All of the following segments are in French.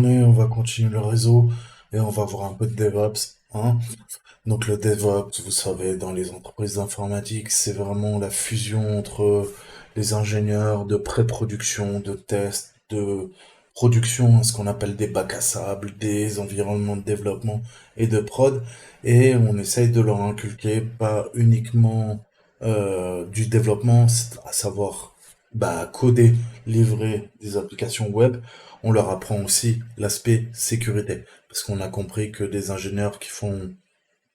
On va continuer le réseau et on va voir un peu de DevOps, hein. Donc le DevOps, vous savez, dans les entreprises d'informatique, c'est vraiment la fusion entre les ingénieurs de pré-production, de test, de production, hein, ce qu'on appelle des bacs à sable, des environnements de développement et de prod. Et on essaye de leur inculquer pas uniquement du développement, à savoir coder, livrer des applications web. On leur apprend aussi l'aspect sécurité, parce qu'on a compris que des ingénieurs qui font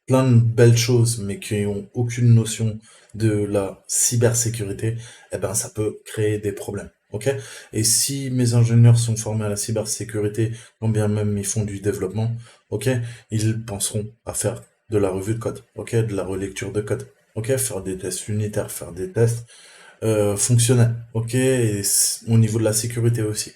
plein de belles choses, mais qui ont aucune notion de la cybersécurité, eh ben, ça peut créer des problèmes. Ok? Et si mes ingénieurs sont formés à la cybersécurité, quand bien même ils font du développement, ok, ils penseront à faire de la revue de code, ok, de la relecture de code, ok, faire des tests unitaires, faire des tests fonctionnels, ok, et au niveau de la sécurité aussi.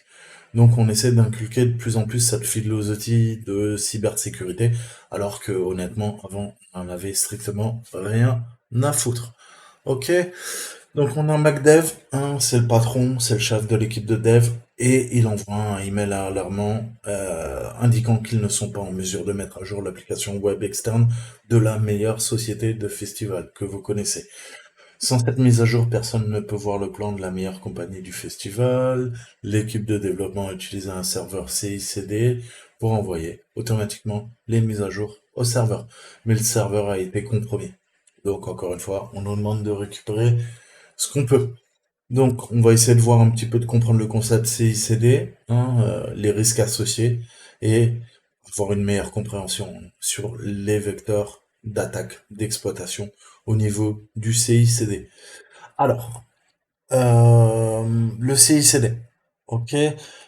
Donc on essaie d'inculquer de plus en plus cette philosophie de cybersécurité, alors que honnêtement, avant, on en avait strictement rien à foutre. Ok, donc on a un MacDev, hein, c'est le patron, c'est le chef de l'équipe de dev, et il envoie un email alarmant indiquant qu'ils ne sont pas en mesure de mettre à jour l'application web externe de la meilleure société de festival que vous connaissez. Sans cette mise à jour, personne ne peut voir le plan de la meilleure compagnie du festival. L'équipe de développement a utilisé un serveur CICD pour envoyer automatiquement les mises à jour au serveur. Mais le serveur a été compromis. Donc encore une fois, on nous demande de récupérer ce qu'on peut. Donc on va essayer de voir un petit peu de comprendre le concept CICD, hein, les risques associés et avoir une meilleure compréhension sur les vecteurs d'attaque, d'exploitation au niveau du CICD. Alors, le CICD, ok?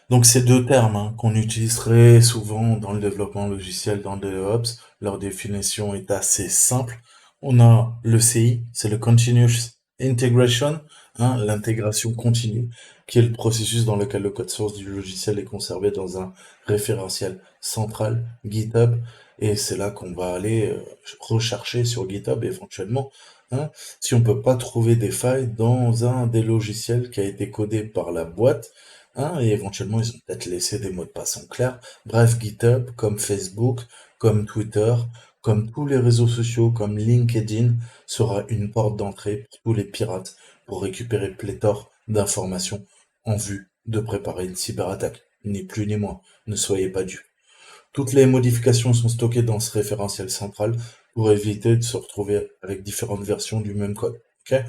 Donc c'est deux termes hein, qu'on utilise très souvent dans le développement logiciel, dans le DevOps. Leur définition est assez simple. On a le CI, c'est le Continuous Integration, hein, l'intégration continue, qui est le processus dans lequel le code source du logiciel est conservé dans un référentiel central, GitHub, et c'est là qu'on va aller rechercher sur GitHub éventuellement, hein, si on peut pas trouver des failles dans un des logiciels qui a été codé par la boîte, hein, et éventuellement ils ont peut-être laissé des mots de passe en clair. Bref, GitHub, comme Facebook, comme Twitter, comme tous les réseaux sociaux, comme LinkedIn, sera une porte d'entrée pour tous les pirates pour récupérer pléthore d'informations en vue de préparer une cyberattaque. Ni plus ni moins. Ne soyez pas dupes. Toutes les modifications sont stockées dans ce référentiel central pour éviter de se retrouver avec différentes versions du même code. Ok?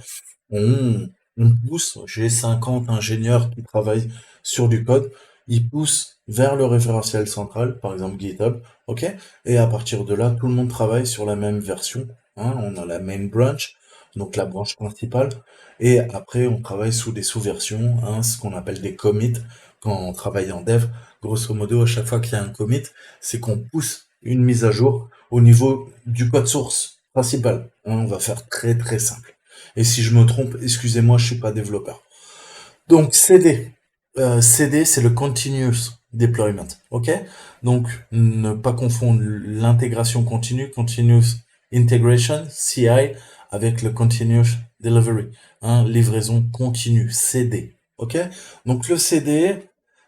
On, on pousse, j'ai 50 ingénieurs qui travaillent sur du code, ils poussent vers le référentiel central, par exemple GitHub, ok? Et à partir de là, tout le monde travaille sur la même version, hein, on a la main branch, donc la branche principale, et après on travaille sous des sous-versions, hein, ce qu'on appelle des commits, quand on travaille en dev, grosso modo, à chaque fois qu'il y a un commit, c'est qu'on pousse une mise à jour au niveau du code source principal, hein, on va faire très très simple. Et si je me trompe, excusez-moi, je suis pas développeur. Donc CD, CD c'est le continuous deployment, ok? Donc ne pas confondre l'intégration continue, continuous integration (CI) avec le continuous delivery, hein, livraison continue (CD), ok? Donc le CD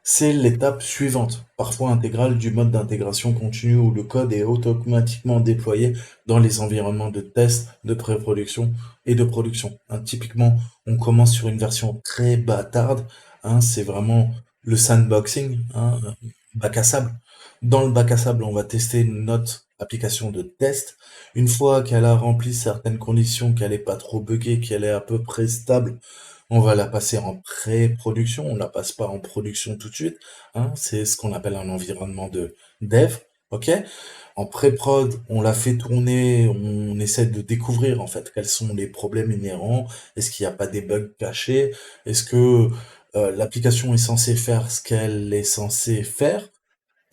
c'est l'étape suivante, parfois intégrale du mode d'intégration continue où le code est automatiquement déployé dans les environnements de test, de pré-production et de production. Hein, typiquement, on commence sur une version très bâtarde, hein, c'est vraiment le sandboxing, hein, bac à sable. Dans le bac à sable, on va tester notre application de test. Une fois qu'elle a rempli certaines conditions, qu'elle est pas trop buggée, qu'elle est à peu près stable, on va la passer en pré-production, on la passe pas en production tout de suite, hein, c'est ce qu'on appelle un environnement de dev, ok? En pré-prod, on la fait tourner, on essaie de découvrir en fait quels sont les problèmes inhérents, est-ce qu'il n'y a pas des bugs cachés, est-ce que l'application est censée faire ce qu'elle est censée faire,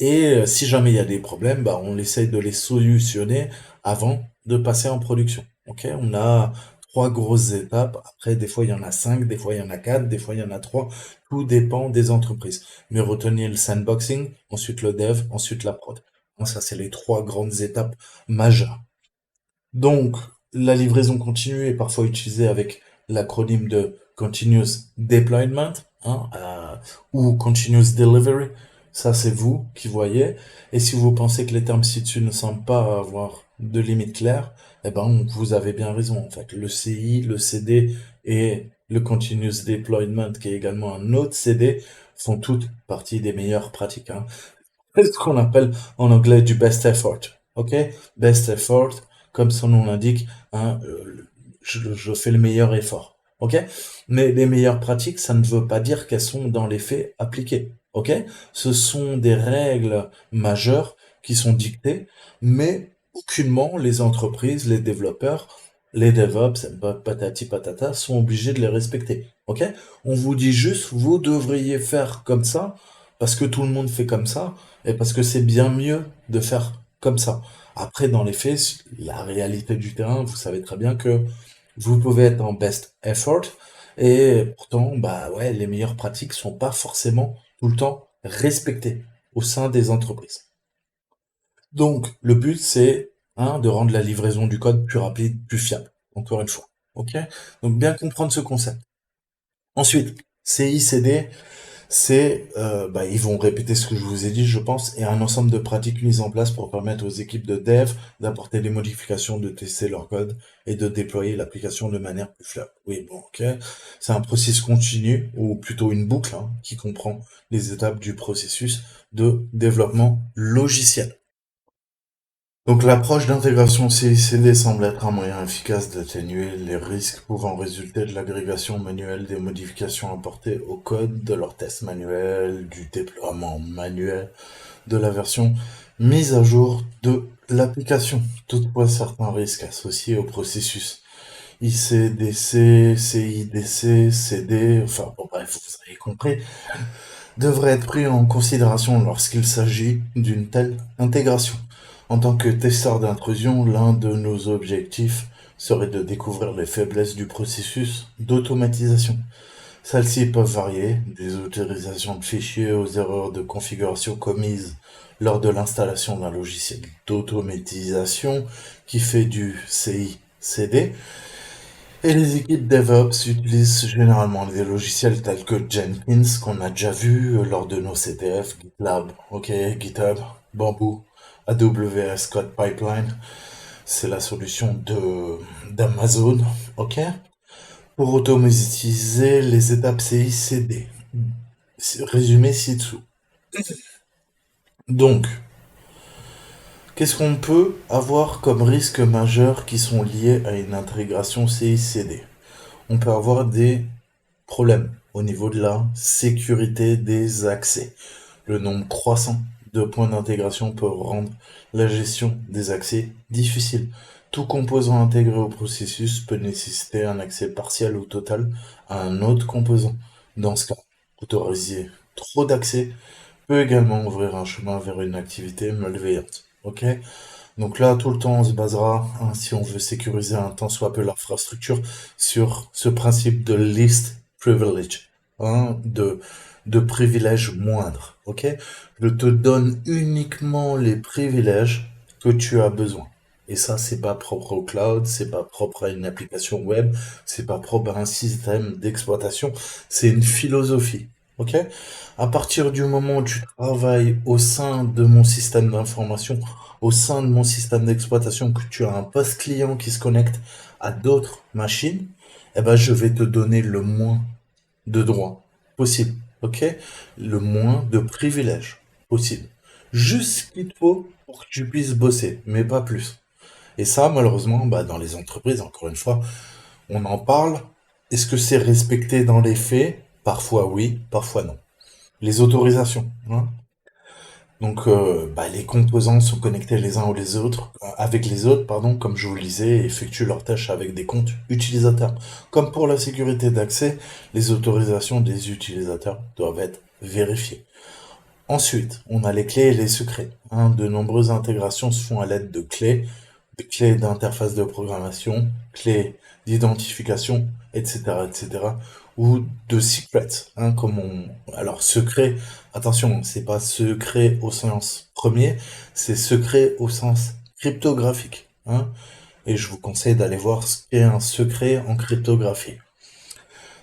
et si jamais il y a des problèmes, bah, on essaie de les solutionner avant de passer en production. Ok, on a trois grosses étapes. Après, des fois, il y en a cinq, des fois, il y en a quatre, des fois, il y en a trois. Tout dépend des entreprises. Mais retenez le sandboxing, ensuite le dev, ensuite la prod. Hein, ça, c'est les trois grandes étapes majeures. Donc, la livraison continue est parfois utilisée avec l'acronyme de Continuous Deployment, hein, ou Continuous Delivery. Ça, c'est vous qui voyez. Et si vous pensez que les termes ci-dessus ne semblent pas avoir de limite claire, eh ben, vous avez bien raison. En fait, le CI, le CD et le Continuous Deployment, qui est également un autre CD, font toutes partie des meilleures pratiques, hein. C'est ce qu'on appelle en anglais du best effort. OK? Best effort, comme son nom l'indique, hein, je fais le meilleur effort. OK? Mais les meilleures pratiques, ça ne veut pas dire qu'elles sont dans les faits appliquées. OK? Ce sont des règles majeures qui sont dictées, mais aucunement les entreprises, les développeurs, les DevOps, patati patata, sont obligés de les respecter. OK? On vous dit juste, vous devriez faire comme ça, parce que tout le monde fait comme ça, et parce que c'est bien mieux de faire comme ça. Après, dans les faits, la réalité du terrain, vous savez très bien que vous pouvez être en best effort, et pourtant, bah ouais, les meilleures pratiques sont pas forcément tout le temps respectées au sein des entreprises. Donc, le but, c'est, hein, de rendre la livraison du code plus rapide, plus fiable. Encore une fois. OK? Donc, bien comprendre ce concept. Ensuite, CI/CD, bah, ils vont répéter ce que je vous ai dit, je pense, et un ensemble de pratiques mises en place pour permettre aux équipes de dev d'apporter des modifications, de tester leur code et de déployer l'application de manière plus fiable. Oui, bon, ok. C'est un processus continu, ou plutôt une boucle, hein, qui comprend les étapes du processus de développement logiciel. Donc l'approche d'intégration CI/CD semble être un moyen efficace d'atténuer les risques pouvant résulter de l'agrégation manuelle des modifications apportées au code, de leur test manuel, du déploiement manuel, de la version mise à jour de l'application. Toutefois, certains risques associés au processus ICDC, CIDC, CD, enfin bon bref, vous avez compris, devrait être pris en considération lorsqu'il s'agit d'une telle intégration. En tant que testeur d'intrusion, l'un de nos objectifs serait de découvrir les faiblesses du processus d'automatisation. Celles-ci peuvent varier, des autorisations de fichiers aux erreurs de configuration commises lors de l'installation d'un logiciel d'automatisation qui fait du CI/CD, et les équipes DevOps utilisent généralement des logiciels tels que Jenkins, qu'on a déjà vu lors de nos CTF, GitLab, ok, GitHub, Bamboo, AWS Code Pipeline. C'est la solution d'Amazon, ok, pour automatiser les étapes CI/CD. Résumé ci-dessous. Donc, qu'est-ce qu'on peut avoir comme risques majeurs qui sont liés à une intégration CI/CD? On peut avoir des problème au niveau de la sécurité des accès. Le nombre croissant de points d'intégration peut rendre la gestion des accès difficile. Tout composant intégré au processus peut nécessiter un accès partiel ou total à un autre composant. Dans ce cas, autoriser trop d'accès peut également ouvrir un chemin vers une activité malveillante. Ok? Donc là, tout le temps, on se basera, hein, si on veut sécuriser un tant soit peu l'infrastructure, sur ce principe de least privilege, hein, de privilèges moindres. Ok? Je te donne uniquement les privilèges que tu as besoin. Et ça, c'est pas propre au cloud, c'est pas propre à une application web, c'est pas propre à un système d'exploitation, c'est une philosophie. Ok? À partir du moment où tu travailles au sein de mon système d'information, au sein de mon système d'exploitation, que tu as un poste client qui se connecte à d'autres machines, eh ben, je vais te donner le moins de droits possible, ok? Le moins de privilèges possible. Juste ce qu'il te faut pour que tu puisses bosser, mais pas plus. Et ça, malheureusement, bah, dans les entreprises, encore une fois, on en parle. Est-ce que c'est respecté dans les faits? Parfois oui, parfois non. Les autorisations, hein. Donc, bah, les composants sont connectés les uns aux les autres, avec les autres, pardon, comme je vous le disais, et effectuent leurs tâches avec des comptes utilisateurs. Comme pour la sécurité d'accès, les autorisations des utilisateurs doivent être vérifiées. Ensuite, on a les clés et les secrets, hein. De nombreuses intégrations se font à l'aide de clés d'interface de programmation, clés d'identification, etc., etc., ou de secrets, hein, alors secret, attention, c'est pas secret au sens premier, c'est secret au sens cryptographique, hein, et je vous conseille d'aller voir ce qu'est un secret en cryptographie.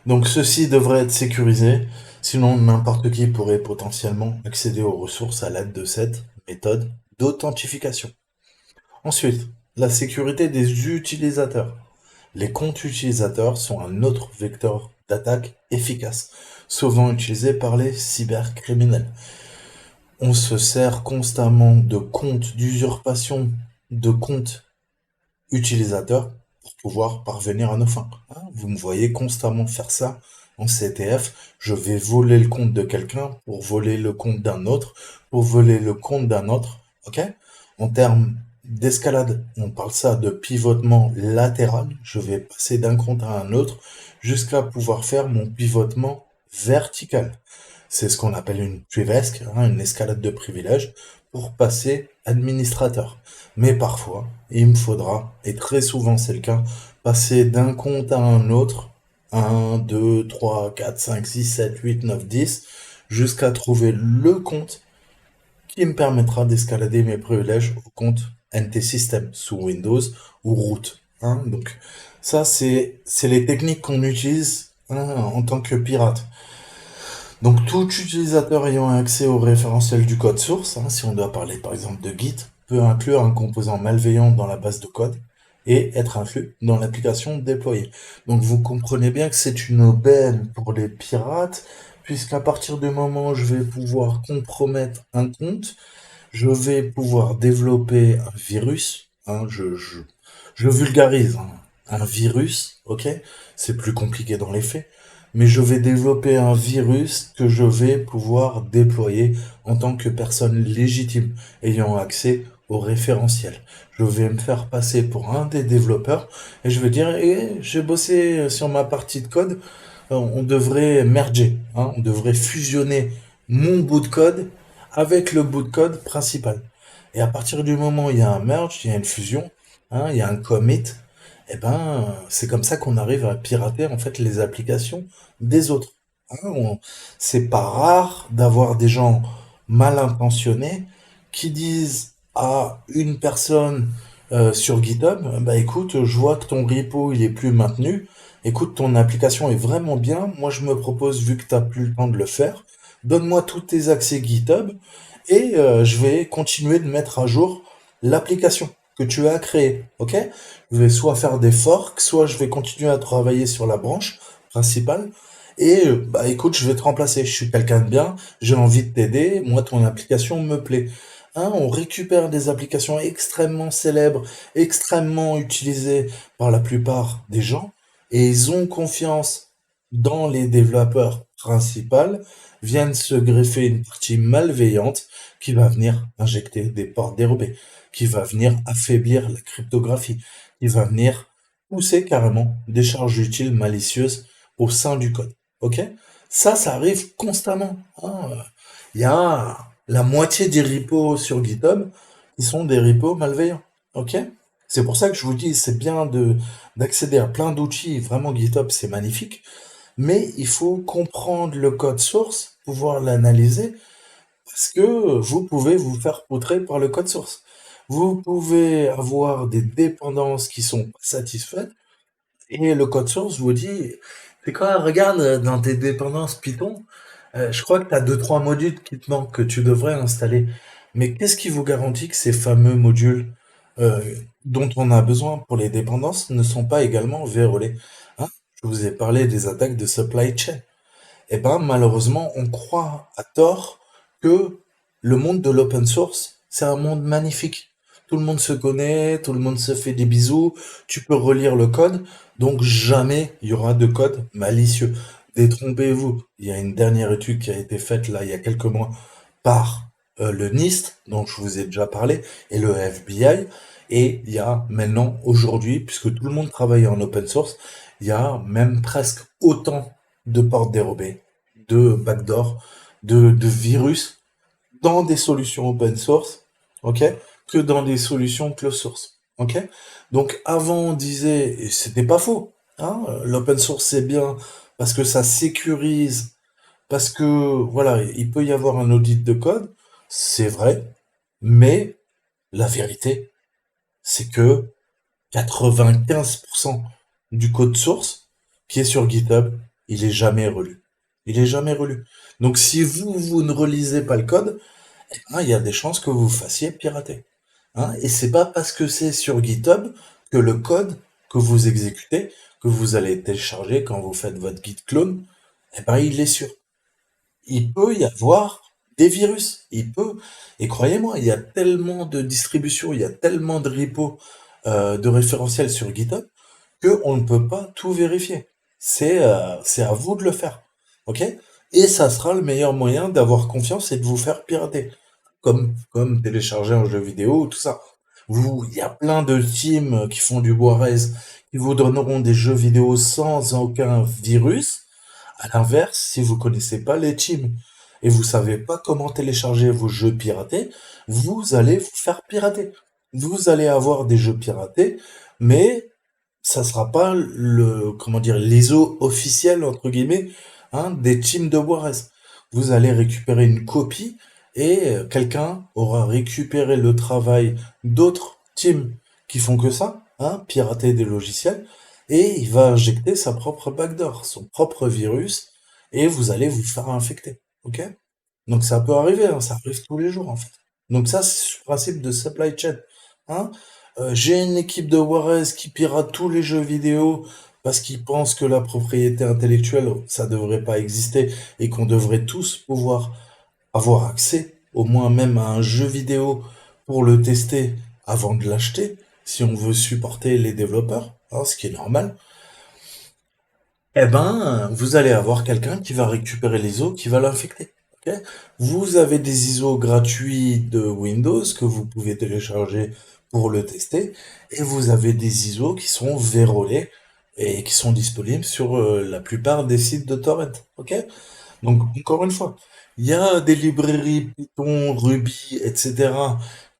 Donc ceci devrait être sécurisé, sinon n'importe qui pourrait potentiellement accéder aux ressources à l'aide de cette méthode d'authentification. Ensuite, la sécurité des utilisateurs. Les comptes utilisateurs sont un autre vecteur d'attaque efficace, souvent utilisé par les cybercriminels. On se sert constamment de comptes d'usurpation de comptes utilisateurs pour pouvoir parvenir à nos fins. Hein, vous me voyez constamment faire ça en CTF. Je vais voler le compte de quelqu'un pour voler le compte d'un autre, pour voler le compte d'un autre. Ok? En termes d'escalade, on parle ça de pivotement latéral. Je vais passer d'un compte à un autre jusqu'à pouvoir faire mon pivotement vertical. C'est ce qu'on appelle une privesque, hein, une escalade de privilèges, pour passer administrateur. Mais parfois, il me faudra, et très souvent c'est le cas, passer d'un compte à un autre, 1, 2, 3, 4, 5, 6, 7, 8, 9, 10, jusqu'à trouver le compte qui me permettra d'escalader mes privilèges au compte NT System sous Windows ou root. Hein. Donc ça, c'est les techniques qu'on utilise, hein, en tant que pirate. Donc tout utilisateur ayant accès au référentiel du code source, hein, si on doit parler par exemple de Git, peut inclure un composant malveillant dans la base de code et être inclus dans l'application déployée. Donc vous comprenez bien que c'est une aubaine pour les pirates, puisqu'à partir du moment où je vais pouvoir compromettre un compte, je vais pouvoir développer un virus, hein, je vulgarise, hein, un virus, ok? C'est plus compliqué dans les faits, mais je vais développer un virus que je vais pouvoir déployer en tant que personne légitime, ayant accès au référentiel. Je vais me faire passer pour un des développeurs et je vais dire, eh, j'ai bossé sur ma partie de code, on devrait merger, hein, on devrait fusionner mon bout de code avec le bout de code principal. Et à partir du moment où il y a un merge, il y a une fusion, hein, il y a un commit, et ben c'est comme ça qu'on arrive à pirater en fait les applications des autres. Hein, c'est pas rare d'avoir des gens mal intentionnés qui disent à une personne sur GitHub, bah écoute, je vois que ton repo il est plus maintenu. Écoute, ton application est vraiment bien. Moi, je me propose, vu que tu n'as plus le temps de le faire, donne-moi tous tes accès GitHub et je vais continuer de mettre à jour l'application que tu as créée. Ok? Je vais soit faire des forks, soit je vais continuer à travailler sur la branche principale. Et bah écoute, je vais te remplacer. Je suis quelqu'un de bien, j'ai envie de t'aider. Moi, ton application me plaît. Hein, on récupère des applications extrêmement célèbres, extrêmement utilisées par la plupart des gens, et ils ont confiance dans les développeurs principaux, viennent se greffer une partie malveillante qui va venir injecter des ports dérobés, qui va venir affaiblir la cryptographie, qui va venir pousser carrément des charges utiles malicieuses au sein du code. Ok? Ça arrive constamment. Hein. Il y a la moitié des repos sur GitHub qui sont des repos malveillants. Ok? C'est pour ça que je vous dis, c'est bien d'accéder à plein d'outils. Vraiment, GitHub, c'est magnifique. Mais il faut comprendre le code source, pouvoir l'analyser, parce que vous pouvez vous faire poutrer par le code source. Vous pouvez avoir des dépendances qui sont pas satisfaites, et le code source vous dit, c'est quoi, regarde dans tes dépendances Python, je crois que tu as deux, trois modules qui te manquent, que tu devrais installer. Mais qu'est-ce qui vous garantit que ces fameux modules euh, dont on a besoin pour les dépendances ne sont pas également vérolés? Hein. Je vous ai parlé des attaques de supply chain. Eh ben, malheureusement, on croit à tort que le monde de l'open source, c'est un monde magnifique. Tout le monde se connaît, tout le monde se fait des bisous, tu peux relire le code, donc jamais il y aura de code malicieux. Détrompez-vous. Il y a une dernière étude qui a été faite là il y a quelques mois par le NIST, dont je vous ai déjà parlé, et le FBI. Et il y a maintenant, aujourd'hui, puisque tout le monde travaille en open source, il y a même presque autant de portes dérobées, de backdoor, de virus dans des solutions open source, ok, que dans des solutions closed source, ok. Donc avant on disait, et c'était pas faux, hein, l'open source c'est bien parce que ça sécurise, parce que voilà, il peut y avoir un audit de code, c'est vrai, mais la vérité, c'est que 95% du code source qui est sur GitHub il est jamais relu. Il est jamais relu. Donc si vous ne relisez pas le code, hein, il y a des chances que vous vous fassiez pirater. Hein, et c'est pas parce que c'est sur GitHub que le code que vous exécutez, que vous allez télécharger quand vous faites votre git clone, eh ben il est sûr. Il peut y avoir des virus. Il peut. Et croyez-moi, il y a tellement de distributions, il y a tellement de repos, de référentiels sur GitHub que on ne peut pas tout vérifier. C'est à vous de le faire. OK? Et ça sera le meilleur moyen d'avoir confiance et de vous faire pirater. Comme télécharger un jeu vidéo, tout ça. Il y a plein de teams qui font du Juarez, qui vous donneront des jeux vidéo sans aucun virus. À l'inverse, si vous connaissez pas les teams et vous savez pas comment télécharger vos jeux piratés, vous allez vous faire pirater. Vous allez avoir des jeux piratés, mais ça sera pas comment dire, l'ISO officiel, entre guillemets, hein, des teams de Juarez. Vous allez récupérer une copie et quelqu'un aura récupéré le travail d'autres teams qui font que ça, hein, pirater des logiciels, et il va injecter sa propre backdoor, son propre virus, et vous allez vous faire infecter. Ok? Donc ça peut arriver, hein, ça arrive tous les jours en fait. Donc ça, c'est le principe de supply chain. Hein. J'ai une équipe de Juarez qui pirate tous les jeux vidéo parce qu'ils pensent que la propriété intellectuelle, ça devrait pas exister et qu'on devrait tous pouvoir avoir accès, au moins même à un jeu vidéo pour le tester avant de l'acheter, si on veut supporter les développeurs, hein, ce qui est normal. Eh ben, vous allez avoir quelqu'un qui va récupérer l'ISO, qui va l'infecter. Ok. Vous avez des ISO gratuits de Windows que vous pouvez télécharger pour le tester, et vous avez des ISO qui sont vérolés et qui sont disponibles sur la plupart des sites de torrent. Ok. Donc, encore une fois, il y a des librairies Python, Ruby, etc.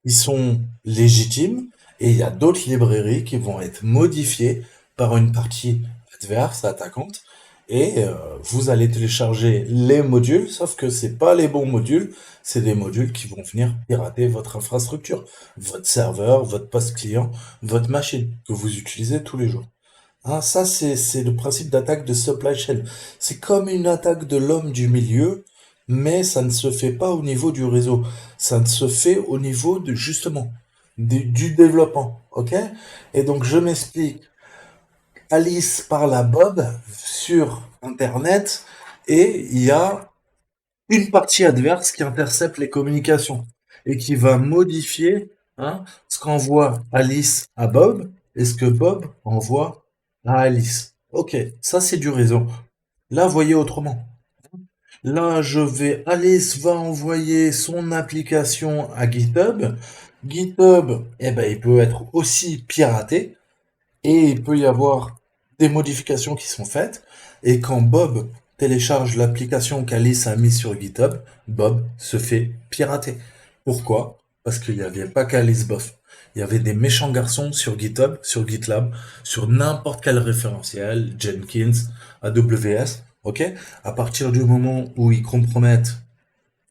qui sont légitimes, et il y a d'autres librairies qui vont être modifiées par une partie adverse, attaquante, et vous allez télécharger les modules, sauf que c'est pas les bons modules, c'est des modules qui vont venir pirater votre infrastructure, votre serveur, votre poste client, votre machine que vous utilisez tous les jours. Hein, ça, c'est le principe d'attaque de supply chain. C'est comme une attaque de l'homme du milieu, mais ça ne se fait pas au niveau du réseau. Ça ne se fait au niveau de, justement, du développement. OK? Et donc, je m'explique. Alice parle à Bob sur Internet et il y a une partie adverse qui intercepte les communications et qui va modifier, hein, ce qu'envoie Alice à Bob et ce que Bob envoie à Alice. Ok, ça c'est du réseau. Là, voyez autrement. Là, Alice va envoyer son application à GitHub. GitHub, eh ben, il peut être aussi piraté et il peut y avoir des modifications qui sont faites. Et quand Bob télécharge l'application qu'Alice a mise sur GitHub, Bob se fait pirater. Pourquoi? Parce qu'il n'y avait pas qu'Alice Boff. Il y avait des méchants garçons sur GitHub, sur GitLab, sur n'importe quel référentiel, Jenkins, AWS, ok? À partir du moment où ils compromettent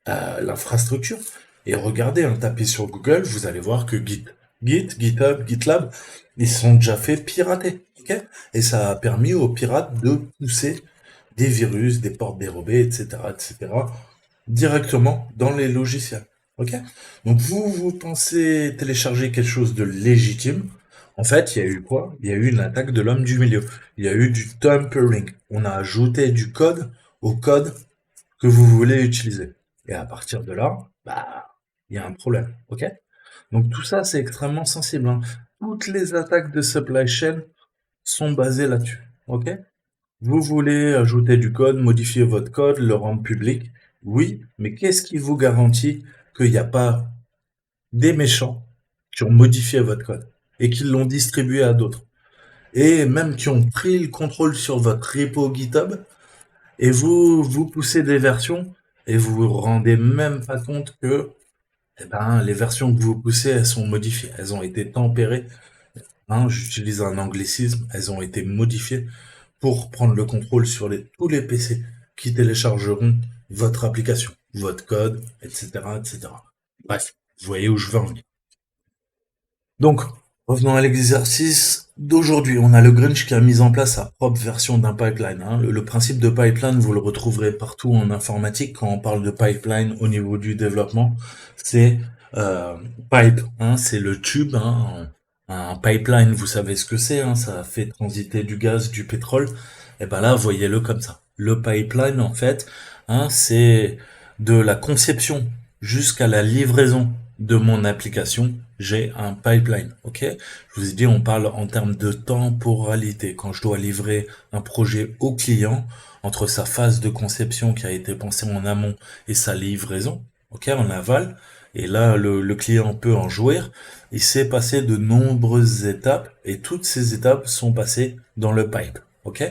l'infrastructure, et regardez, hein, tapez sur Google, vous allez voir que GitHub, GitLab, ils sont déjà fait pirater. Ok. Et ça a permis aux pirates de pousser des virus, des portes dérobées, etc., directement dans les logiciels. Ok. Donc vous pensez télécharger quelque chose de légitime. En fait, il y a eu quoi? Il y a eu une attaque de l'homme du milieu. Il y a eu du tampering. On a ajouté du code au code que vous voulez utiliser. Et à partir de là, bah, il y a un problème. Ok. Donc tout ça, c'est extrêmement sensible. Hein. Toutes les attaques de supply chain sont basées là-dessus. Ok. Vous voulez ajouter du code, modifier votre code, le rendre public. Oui, mais qu'est-ce qui vous garantit qu'il n'y a pas des méchants qui ont modifié votre code et qui l'ont distribué à d'autres et même qui ont pris le contrôle sur votre repo GitHub et vous poussez des versions et vous vous rendez même pas compte que eh ben, les versions que vous poussez, elles sont modifiées, elles ont été tempérées. Hein, j'utilise un anglicisme, elles ont été modifiées pour prendre le contrôle sur tous les PC qui téléchargeront votre application, votre code, etc., etc. Bref, vous voyez où je veux en venir. Donc, Revenons à l'exercice d'aujourd'hui. On a le Grinch qui a mis en place sa propre version d'un pipeline, hein. Le principe de pipeline, vous le retrouverez partout en informatique quand on parle de pipeline au niveau du développement. C'est euh, pipe, hein, c'est le tube, hein. Un pipeline, vous savez ce que c'est, hein, ça fait transiter du gaz, du pétrole. Et ben là, voyez-le comme ça. Le pipeline, en fait, hein, c'est de la conception jusqu'à la livraison de mon application, j'ai un pipeline, ok? Je vous ai dit, on parle en termes de temporalité. Quand je dois livrer un projet au client, entre sa phase de conception qui a été pensée en amont et sa livraison, ok, en aval, et là, le client peut en jouir, il s'est passé de nombreuses étapes, et toutes ces étapes sont passées dans le pipe, ok?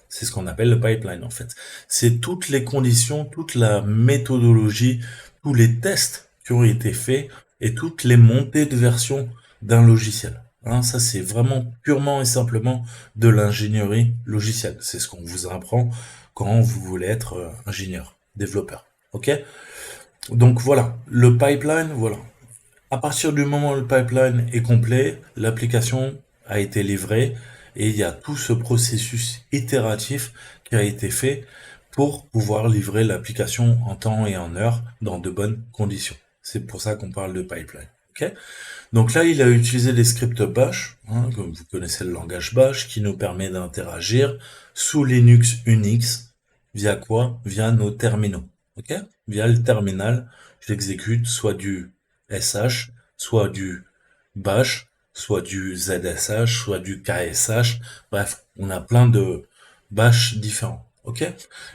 C'est ce qu'on appelle le pipeline, en fait. C'est toutes les conditions, toute la méthodologie, tous les tests qui ont été faits et toutes les montées de version d'un logiciel. Hein, ça, c'est vraiment purement et simplement de l'ingénierie logicielle. C'est ce qu'on vous apprend quand vous voulez être ingénieur, développeur. Ok? Donc voilà, le pipeline, voilà. À partir du moment où le pipeline est complet, l'application a été livrée et il y a tout ce processus itératif qui a été fait pour pouvoir livrer l'application en temps et en heure dans de bonnes conditions. C'est pour ça qu'on parle de pipeline. Ok? Donc là, il a utilisé des scripts Bash, hein, comme vous connaissez le langage Bash, qui nous permet d'interagir sous Linux Unix. Via quoi? Via nos terminaux. Ok? Via le terminal, j'exécute soit du SH, soit du Bash, soit du ZSH, soit du KSH. Bref, on a plein de Bash différents. Ok?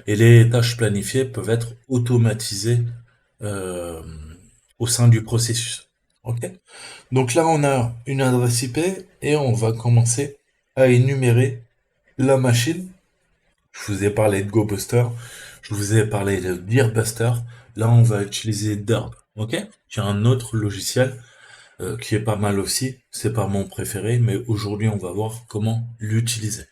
Et les tâches planifiées peuvent être automatisées euh, au sein du processus. Ok? Donc là, on a une adresse IP et on va commencer à énumérer la machine. Je vous ai parlé de GoBuster, je vous ai parlé de DearBuster. Là, on va utiliser Derb, ok? Qui est un autre logiciel qui est pas mal aussi. C'est pas mon préféré, mais aujourd'hui, on va voir comment l'utiliser.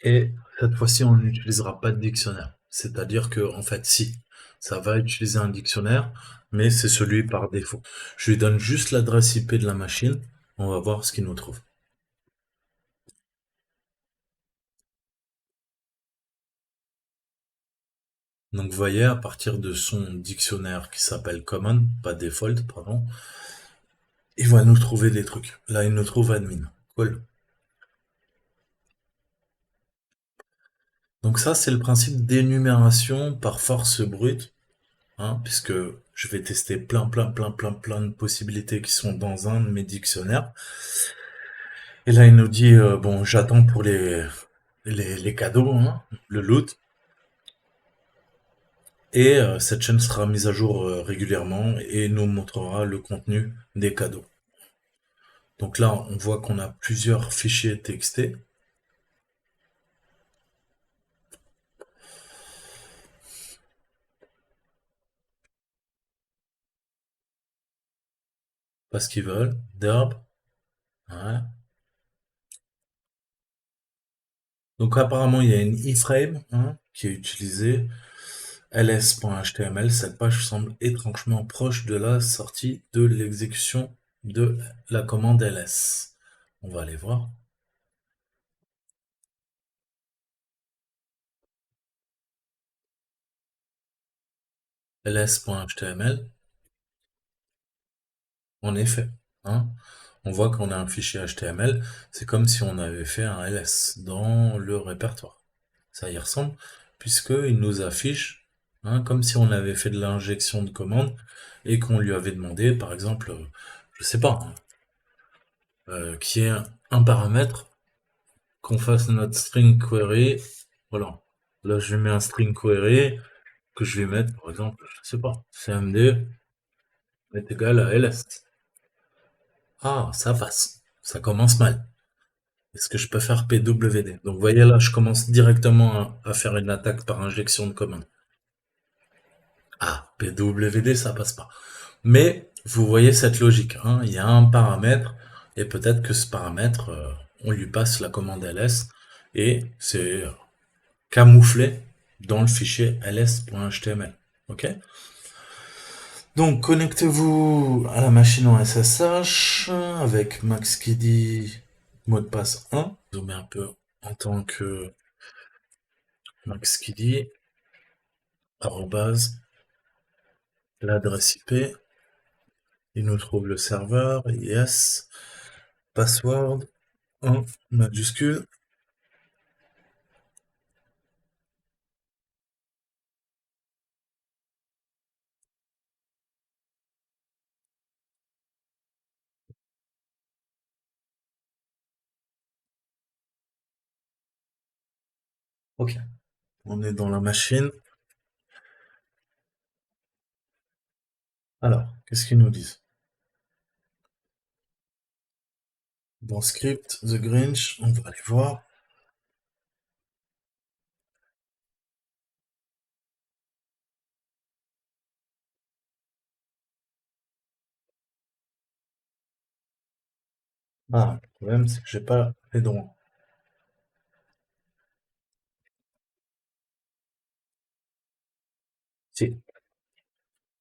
Et cette fois-ci, on n'utilisera pas de dictionnaire. C'est-à-dire que, en fait, si, ça va utiliser un dictionnaire, mais c'est celui par défaut. Je lui donne juste l'adresse IP de la machine. On va voir ce qu'il nous trouve. Donc, vous voyez, à partir de son dictionnaire qui s'appelle Common, pas Default, pardon, il va nous trouver des trucs. Là, il nous trouve admin. Cool. Donc ça, c'est le principe d'énumération par force brute, hein, puisque je vais tester plein de possibilités qui sont dans un de mes dictionnaires. Et là, il nous dit, bon, j'attends pour les cadeaux, hein, le loot. Et cette chaîne sera mise à jour régulièrement et nous montrera le contenu des cadeaux. Donc là, on voit qu'on a plusieurs fichiers TXT. Parce qu'ils veulent. Derb. Ouais. Donc apparemment, il y a une iframe, hein, qui est utilisée. ls.html. Cette page semble étrangement proche de la sortie de l'exécution de la commande ls. On va aller voir. ls.html. En effet, hein, on voit qu'on a un fichier HTML, c'est comme si on avait fait un ls dans le répertoire. Ça y ressemble, puisqu'il nous affiche, hein, comme si on avait fait de l'injection de commande et qu'on lui avait demandé, par exemple, je sais pas, hein, qu'il y ait un paramètre, qu'on fasse notre string query. Voilà. Là, je lui mets un string query que je vais mettre, par exemple, je sais pas, cmd est égal à ls. Ah, ça passe. Ça commence mal. Est-ce que je peux faire PWD? Donc, vous voyez là, je commence directement à faire une attaque par injection de commande. Ah, PWD, ça passe pas. Mais vous voyez cette logique, hein, il y a un paramètre, et peut-être que ce paramètre, on lui passe la commande ls, et c'est camouflé dans le fichier ls.html. Ok? Donc, connectez-vous à la machine en SSH avec MaxKiD mot de passe 1. Zoomer un peu en tant que MaxKiD, arrobase, l'adresse IP. Il nous trouve le serveur, yes, password en majuscule. Ok, on est dans la machine. Alors, qu'est-ce qu'ils nous disent? Dans script, The Grinch, on va aller voir. Ah, le problème, c'est que j'ai pas les droits. Si.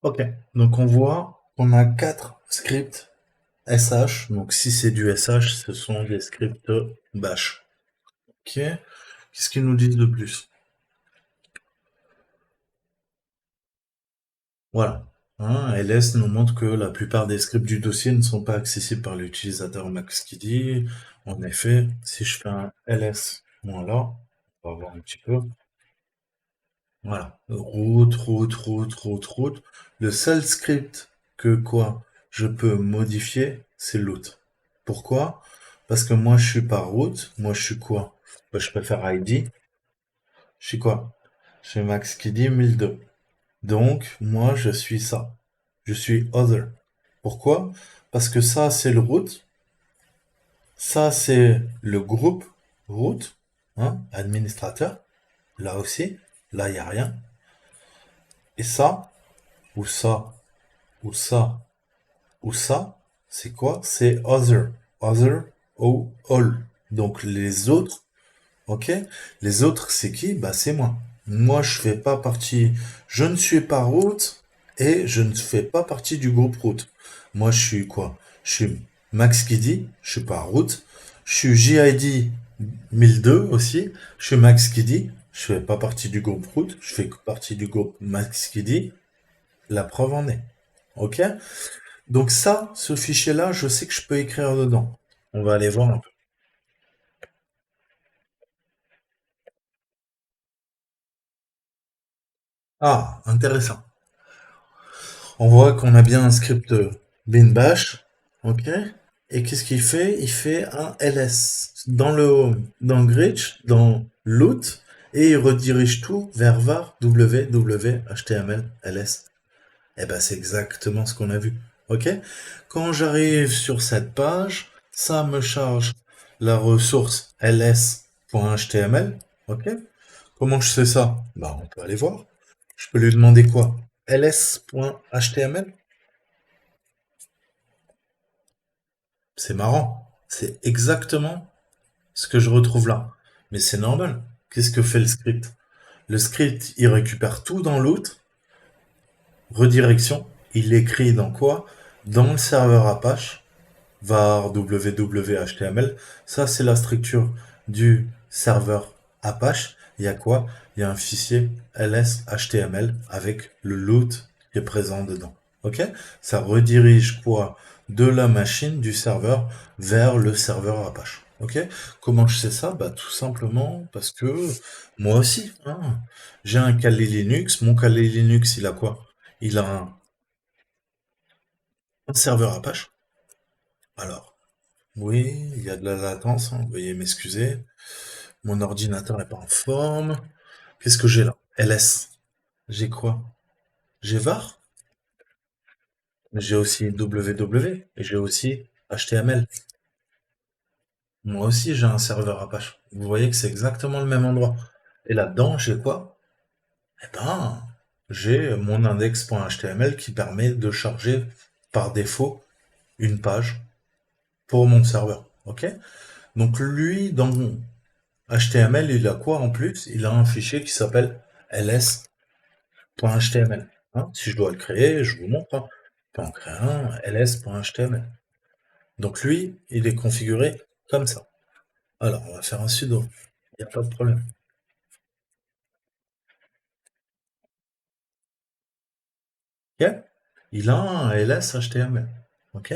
Ok. Donc on voit qu'on a quatre scripts SH. Donc si c'est du SH, ce sont des scripts bash. Ok. Qu'est-ce qu'ils nous disent de plus? Voilà. Hein, ls nous montre que la plupart des scripts du dossier ne sont pas accessibles par l'utilisateur MaxKiD. En effet, si je fais un ls, voilà, on va voir un petit peu. Voilà. Route. Le seul script que quoi je peux modifier, c'est l'out. Pourquoi? Parce que moi je suis pas route, moi je suis quoi? Bah, je peux faire ID. Je suis quoi? Je suis MaxKiD 1002. Donc, moi je suis ça. Je suis other. Pourquoi? Parce que ça c'est le root, ça c'est le groupe root, hein, administrateur. Là aussi, là il n'y a rien. Et ça, ou ça, ou ça, ou ça, c'est quoi? C'est other. Other ou all. Donc les autres, ok? Les autres, c'est qui? Bah c'est moi. Moi, je fais pas partie, je ne suis pas root et je ne fais pas partie du groupe root. Moi, je suis quoi? Je suis Max Kiddy, je suis pas root. Je suis JID 1002 aussi. Je suis Max Kiddy, je fais pas partie du groupe root, je fais partie du groupe Max Kiddy. La preuve en est. Ok? Donc ça, ce fichier-là, je sais que je peux écrire dedans. On va aller voir un peu. Ah, intéressant. On voit qu'on a bien un script bin bash. Ok? Et qu'est-ce qu'il fait? Il fait un ls dans le home, dans Gritch, dans loot, et il redirige tout vers var www.html ls. Eh ben, c'est exactement ce qu'on a vu. Ok? Quand j'arrive sur cette page, ça me charge la ressource ls.html. Ok? Comment je sais ça? Bah, on peut aller voir. Je peux lui demander quoi? ls.html? C'est marrant. C'est exactement ce que je retrouve là. Mais c'est normal. Qu'est-ce que fait le script? Le script, il récupère tout dans l'autre, redirection. Il l'écrit dans quoi? Dans le serveur Apache, var www.html. Ça, c'est la structure du serveur Apache. Il y a quoi? Il y a un fichier ls.html avec le loot qui est présent dedans. Ok? Ça redirige quoi? De la machine du serveur vers le serveur Apache. Ok? Comment je sais ça? Bah, tout simplement parce que moi aussi, hein, j'ai un Kali Linux. Mon Kali Linux, il a quoi? Il a un serveur Apache. Alors, oui, il y a de la latence, hein, veuillez m'excuser. Mon ordinateur n'est pas en forme. Qu'est-ce que j'ai là? LS. J'ai quoi? J'ai var, mais j'ai aussi www et j'ai aussi HTML. Moi aussi, j'ai un serveur Apache. Vous voyez que c'est exactement le même endroit. Et là-dedans, j'ai quoi? Eh ben, j'ai mon index.html qui permet de charger par défaut une page pour mon serveur. Ok? Donc lui, dans mon HTML, il a quoi en plus? Il a un fichier qui s'appelle ls.html. hein. Si je dois le créer, je vous montre, hein. Je peux en créer un, ls.html. Donc lui, il est configuré comme ça. Alors, on va faire un sudo. Il n'y a pas de problème. Ok? Il a un ls HTML. Ok?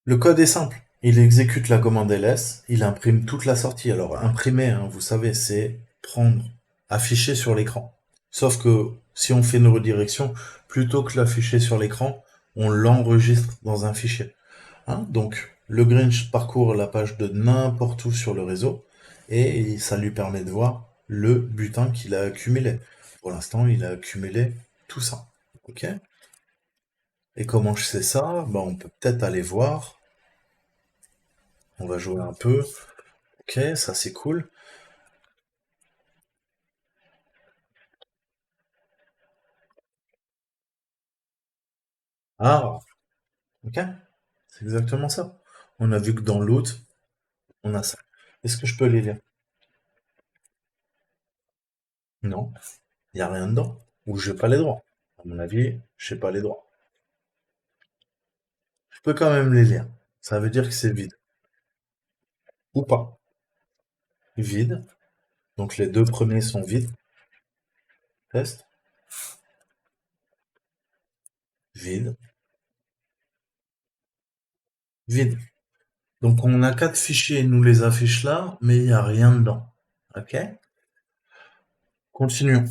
Le code est simple. Il exécute la commande ls, il imprime toute la sortie. Alors, imprimer, hein, vous savez, c'est prendre, afficher sur l'écran. Sauf que si on fait une redirection, plutôt que l'afficher sur l'écran, on l'enregistre dans un fichier. Hein. Donc, le Grinch parcourt la page de n'importe où sur le réseau et ça lui permet de voir le butin qu'il a accumulé. Pour l'instant, il a accumulé tout ça. Ok? Et comment je sais ça? Ben, on peut peut-être aller voir. On va jouer un peu. Ok, ça c'est cool. Ah, ok, c'est exactement ça. On a vu que dans l'autre, on a ça. Est-ce que je peux les lire? Non, il n'y a rien dedans. Ou j'ai pas les droits. À mon avis, j'ai pas les droits. Je peux quand même les lire. Ça veut dire que c'est vide. Ou pas. Vide. Donc les deux premiers sont vides. Test. Vide. Vide. Donc on a quatre fichiers, il nous les affiche là, mais il n'y a rien dedans. Ok? Continuons.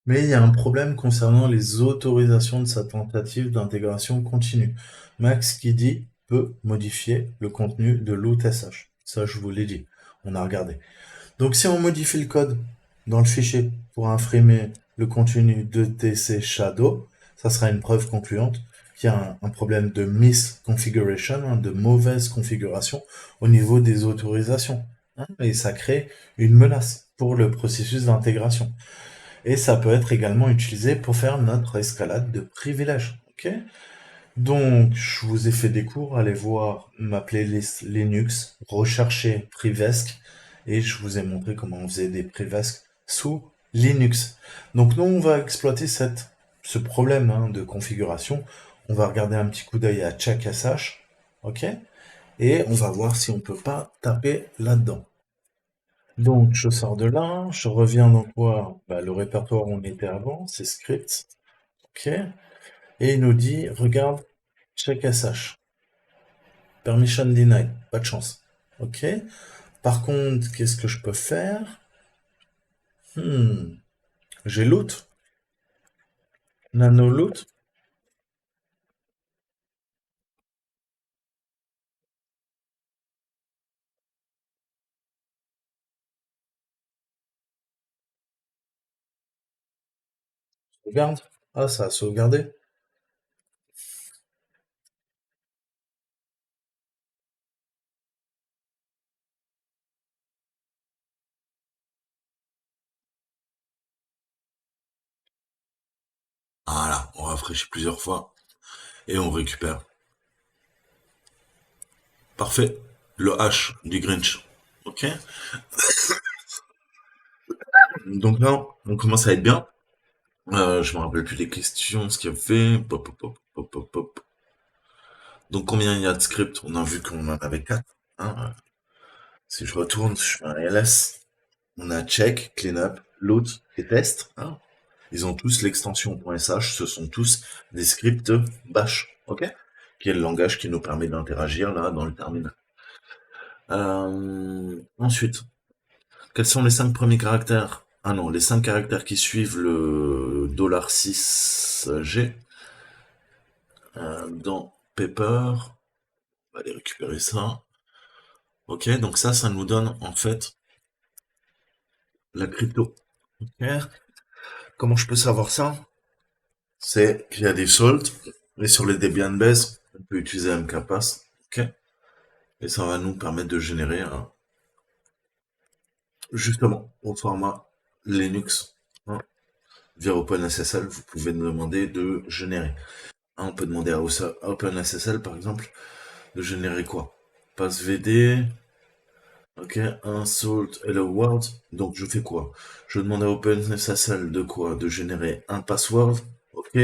Mais il y a un problème concernant les autorisations de sa tentative d'intégration continue. Max qui dit peut modifier le contenu de l'OutSH. Ça, je vous l'ai dit. On a regardé. Donc, si on modifie le code dans le fichier pour imprimer le contenu de TC Shadow, ça sera une preuve concluante qu'il y a un problème de misconfiguration, hein, de mauvaise configuration au niveau des autorisations. Hein, et ça crée une menace pour le processus d'intégration. Et ça peut être également utilisé pour faire notre escalade de privilèges. Ok? Donc, je vous ai fait des cours, allez voir ma playlist Linux, recherchez Privesc, et je vous ai montré comment on faisait des Privesc sous Linux. Donc nous, on va exploiter ce problème, hein, de configuration. On va regarder un petit coup d'œil à checksh, ok? Et on va voir si on peut pas taper là-dedans. Donc, je sors de là, je reviens donc voir le répertoire où on était avant, c'est script, ok, et il nous dit, regarde, check SH, permission denied, pas de chance, ok. Par contre, qu'est-ce que je peux faire? Hmm, j'ai loot, nano loot, sauvegarde, ah ça a sauvegardé. Voilà, on rafraîchit plusieurs fois et on récupère. Parfait, le H du Grinch, ok. Donc là, on commence à être bien. Je me rappelle plus des questions, ce qu'il y avait. Pop, pop, pop, pop, pop, pop. Donc combien il y a de scripts? On a vu qu'on en avait 4. Hein. Si je retourne sur un ls, on a check, cleanup, load et test. Hein. Ils ont tous l'extension .sh, ce sont tous des scripts bash, ok? Qui est le langage qui nous permet d'interagir là dans le terminal. Ensuite, quels sont les 5 premiers caractères? Ah non, les 5 caractères qui suivent le $6G dans Paper. On va aller récupérer ça. Ok, donc ça nous donne en fait la crypto. Ok. Comment je peux savoir ça? C'est qu'il y a des soldes, et sur les Debian Base, on peut utiliser MKPass. Ok. Et ça va nous permettre de générer justement au format Linux. Hein. via OpenSSL, vous pouvez nous demander de générer. On peut demander à OpenSSL, par exemple, de générer quoi? PassVD, ok, un salt hello world. Donc je fais quoi? Je demande à OpenSSL de quoi? De générer un password, ok,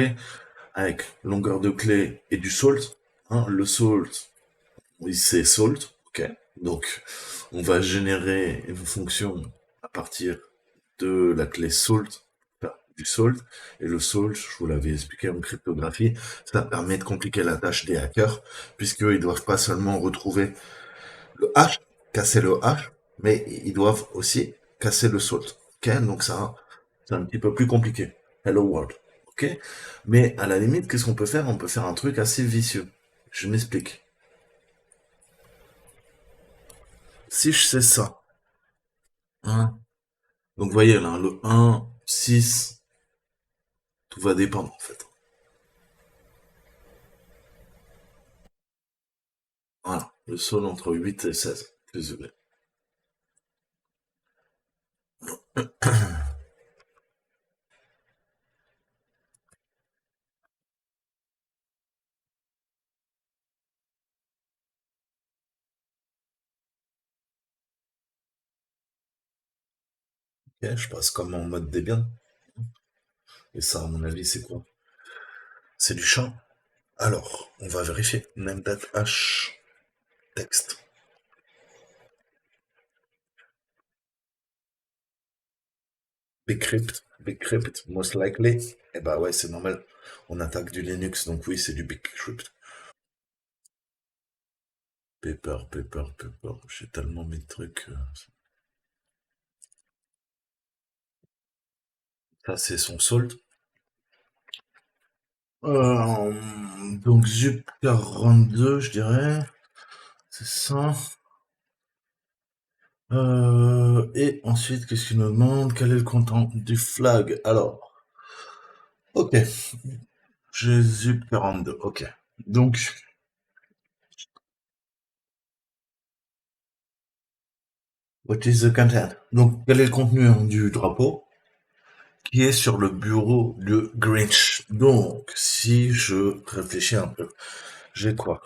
avec longueur de clé et du salt. Hein, le salt, oui, c'est salt, ok. Donc on va générer une fonction à partir de la clé salt, enfin, du salt. Et le salt, je vous l'avais expliqué en cryptographie, ça permet de compliquer la tâche des hackers, puisqu'ils doivent pas seulement retrouver le hash, casser le hash, mais ils doivent aussi casser le salt. Ok, donc ça, c'est un petit peu plus compliqué. Hello world. Ok, mais à la limite, qu'est-ce qu'on peut faire? On peut faire un truc assez vicieux. Je m'explique. Si je sais ça, hein, donc vous voyez là, le 1, 6, tout va dépendre en fait. Voilà, le sol entre 8 et 16. Désolé. Ok, je passe comme en mode Debian. Et ça, à mon avis, c'est quoi? C'est du champ. Alors, on va vérifier. Name that hash text. Bcrypt, most likely. Eh bah ouais, c'est normal. On attaque du Linux, donc oui, c'est du Bcrypt. Paper. J'ai tellement mis de trucs. Ça, c'est son solde. Euh, donc, ZUP 42, je dirais. C'est ça. Et ensuite, qu'est-ce qu'il nous demande? Quel est le content du flag? Alors, ok, j'ai ZUP 42, ok. Donc, what is the content? Donc, quel est le contenu hein, du drapeau qui est sur le bureau de Grinch? Donc, si je réfléchis un peu, j'ai quoi?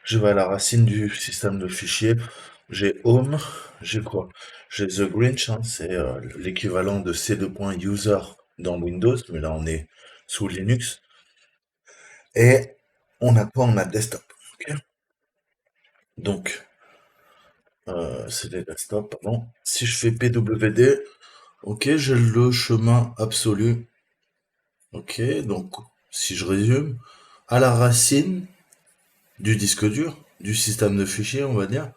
Je vais à la racine du système de fichiers. J'ai Home, j'ai quoi? J'ai The Grinch, hein, c'est l'équivalent de C2.user dans Windows, mais là on est sous Linux. Et on a quoi? On a desktop. Ok. Donc, c'est des desktops, pardon. Si je fais PWD, ok, j'ai le chemin absolu. Ok, donc si je résume, à la racine du disque dur, du système de fichiers, on va dire,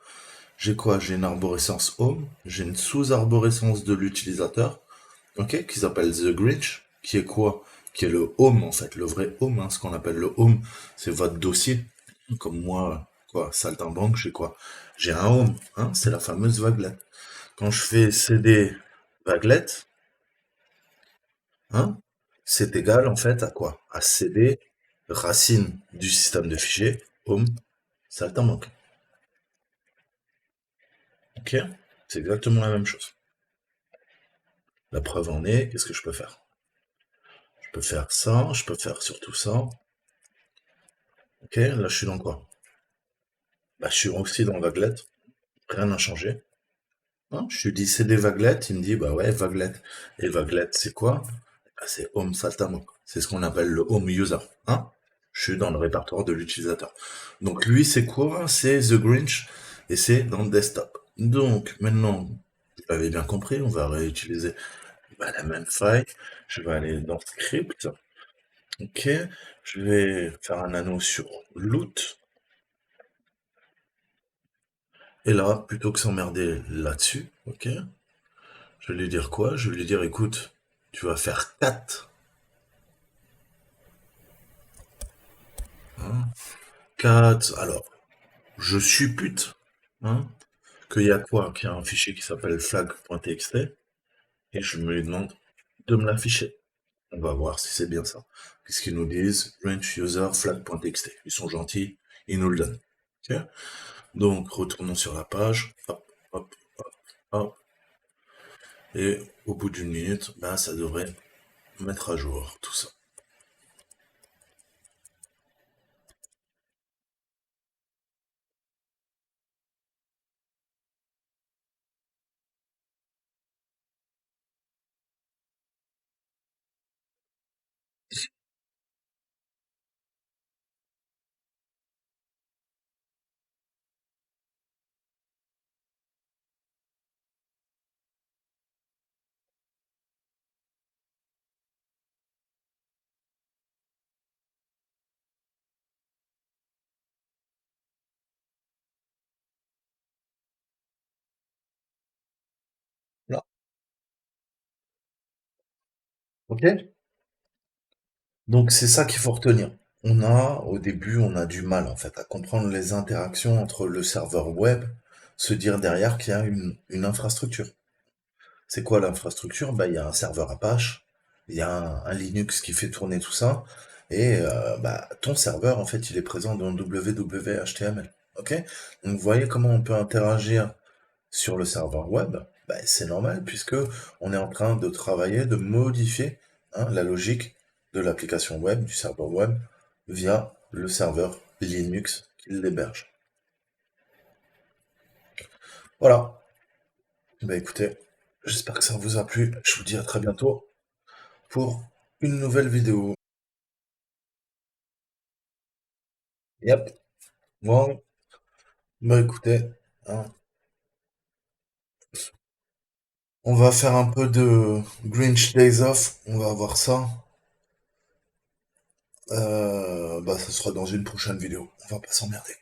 j'ai quoi? J'ai une arborescence home, j'ai une sous-arborescence de l'utilisateur, ok, qui s'appelle The Grinch, qui est quoi? Qui est le home, en fait, le vrai home, hein, ce qu'on appelle le home, c'est votre dossier. Comme moi, quoi, saltimbanque, j'ai quoi? J'ai un home, hein, c'est la fameuse vaguelette. Quand je fais cd vaguelette, hein, c'est égal, en fait, à quoi? À cd racine du système de fichiers, home, saltimbanque. Ok? C'est exactement la même chose. La preuve en est, qu'est-ce que je peux faire? Je peux faire ça, je peux faire surtout ça. Ok, là je suis dans quoi? Bah, je suis aussi dans Vaguelette, rien n'a changé. Hein, je lui dis c'est des vaguelettes, il me dit bah ouais, vaguelette. Et vaguelette, c'est quoi? Bah, c'est Home Saltamon. C'est ce qu'on appelle le Home User. Hein? Je suis dans le répertoire de l'utilisateur. Donc lui, c'est quoi? C'est The Grinch et c'est dans le desktop. Donc maintenant, vous l'avez bien compris, on va réutiliser bah, la même faille. Je vais aller dans Script. Ok, je vais faire un anneau sur loot. Et là, plutôt que s'emmerder là-dessus, ok, je vais lui dire quoi? Je vais lui dire, écoute, tu vas faire 4, hein, 4, alors, je suppute, hein, qu'il y a quoi? Qu'il y a un fichier qui s'appelle flag.txt, et je me lui demande de me l'afficher. On va voir si c'est bien ça. Qu'est-ce qu'ils nous disent? Range user flag.txt. Ils sont gentils, ils nous le donnent. Ok, donc, retournons sur la page. Hop, hop, hop, hop. Et au bout d'une minute, ben, ça devrait mettre à jour tout ça. Là. Ok. Donc c'est ça qu'il faut retenir. Au début, on a du mal en fait à comprendre les interactions entre le serveur web, se dire derrière qu'il y a une infrastructure. C'est quoi l'infrastructure? Bah, il y a un serveur Apache, il y a un Linux qui fait tourner tout ça, et bah, ton serveur, en fait, il est présent dans www.html. Ok? Donc, vous voyez comment on peut interagir sur le serveur web? Bah, c'est normal, puisque on est en train de travailler, de modifier hein, la logique de l'application web, du serveur web, via le serveur Linux qui l'héberge. Voilà. Bah écoutez, j'espère que ça vous a plu. Je vous dis à très bientôt pour une nouvelle vidéo. Yep. Bon, bah écoutez, hein, on va faire un peu de Grinch Days Off. On va voir ça. Bah, ça sera dans une prochaine vidéo. On va pas s'emmerder.